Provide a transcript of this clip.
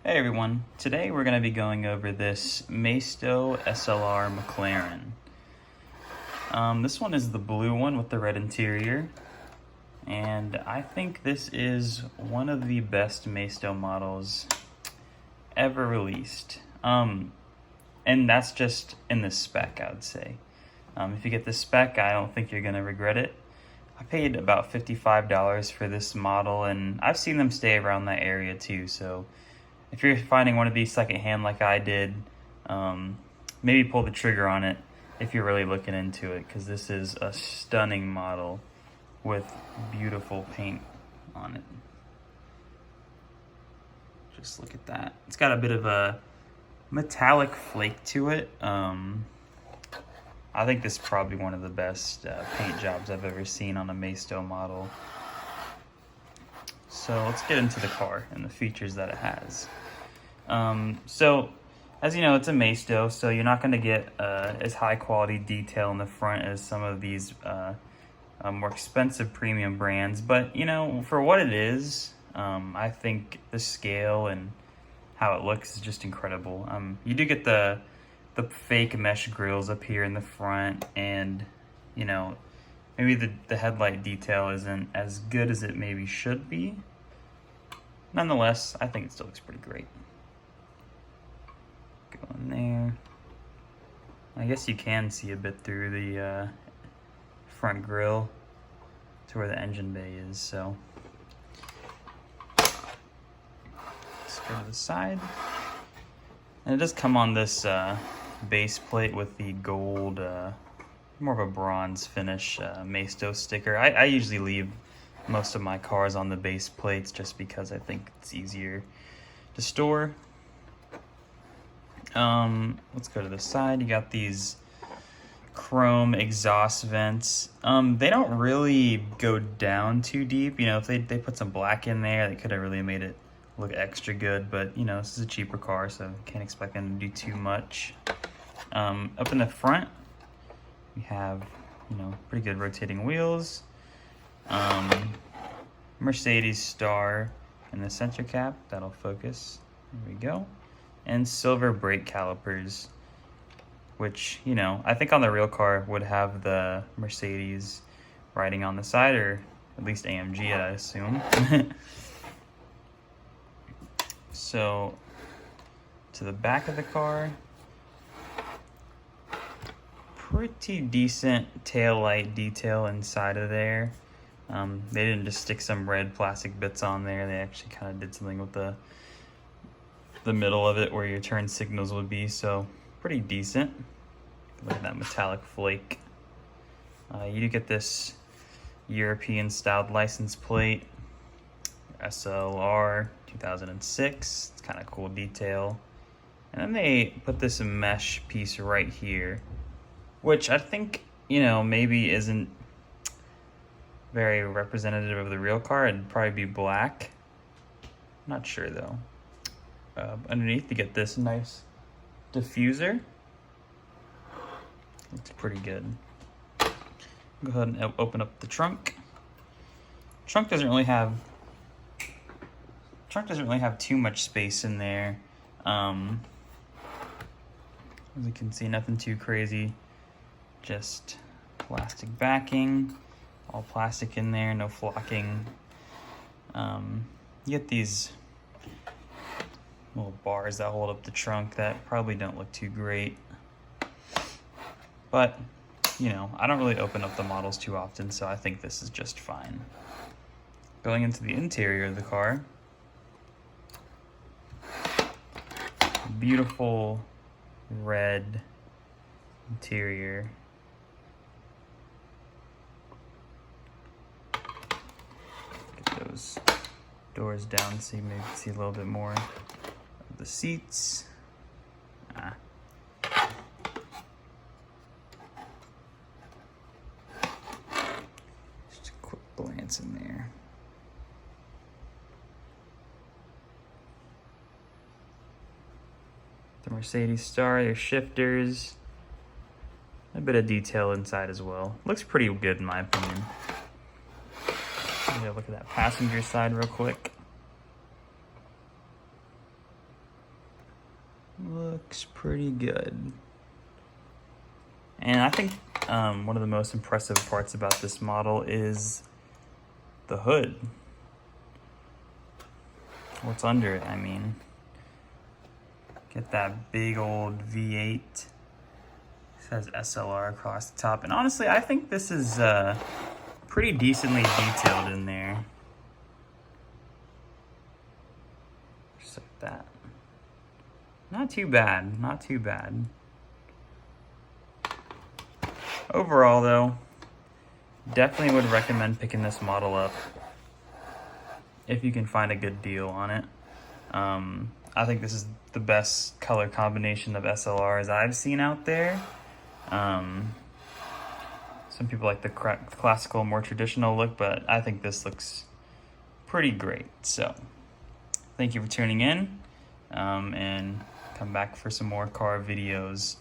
Hey everyone, today we're going to be going over this Maisto SLR McLaren. This one is the blue one with the red interior, and I think this is one of the best Maisto models ever released. And that's just in the spec, I would say. If you get the spec, I don't think you're going to regret it. I paid about $55 for this model, and I've seen them stay around that area too, so if you're finding one of these secondhand like I did, maybe pull the trigger on it if you're really looking into it, because this is a stunning model with beautiful paint on it. Just look at that. It's got a bit of a metallic flake to it. I think this is probably one of the best paint jobs I've ever seen on a Maisto model. So let's get into the car and the features that it has. So as you know, it's a Maisto, so you're not going to get as high quality detail in the front as some of these more expensive premium brands. But you know, for what it is, I think the scale and how it looks is just incredible. You do get the fake mesh grills up here in the front, and you know, maybe the headlight detail isn't as good as it maybe should be. Nonetheless, I think it still looks pretty great. Go in there. I guess you can see a bit through the front grille to where the engine bay is, so let's go to the side. And it does come on this base plate with the gold, more of a bronze finish Maisto sticker. I usually leave most of my cars on the base plates just because I think it's easier to store. Let's go to the side. You got these chrome exhaust vents. They don't really go down too deep. You know, if they put some black in there, they could have really made it look extra good, but you know, this is a cheaper car, so can't expect them to do too much. Up in the front, we have, you know, pretty good rotating wheels. Mercedes star in the center cap, that'll focus. There we go. And silver brake calipers, which, you know, I think on the real car would have the Mercedes writing on the side, or at least AMG, I assume. So, to the back of the car, pretty decent tail light detail inside of there. They didn't just stick some red plastic bits on there. They actually kind of did something with the middle of it where your turn signals would be, so pretty decent. Look at that metallic flake. You do get this European styled license plate, SLR 2006. It's kind of cool detail. And then they put this mesh piece right here, which I think, you know, maybe isn't very representative of the real car. It'd probably be black. Not sure though. Underneath you get this nice diffuser. It's pretty good. Go ahead and open up the trunk. Trunk doesn't really have too much space in there. As you can see, nothing too crazy. Just plastic backing, all plastic in there, no flocking. You get these little bars that hold up the trunk that probably don't look too great. But, you know, I don't really open up the models too often, so I think this is just fine. Going into the interior of the car, beautiful red interior. Get those doors down so you maybe see a little bit more of the seats. Just a quick glance in there. The Mercedes star, your shifters, a bit of detail inside as well. Looks pretty good in my opinion. Look at that passenger side real quick. looks pretty good. And I think one of the most impressive parts about this model is the hood. What's under it, I mean. Get that big old V8. It says SLR across the top. And honestly, I think this is pretty decently detailed in there. Just like that. Not too bad, not too bad. Overall though, definitely would recommend picking this model up if you can find a good deal on it. I think this is the best color combination of SLRs I've seen out there. Some people like the classical, more traditional look, but I think this looks pretty great. So, thank you for tuning in, and come back for some more car videos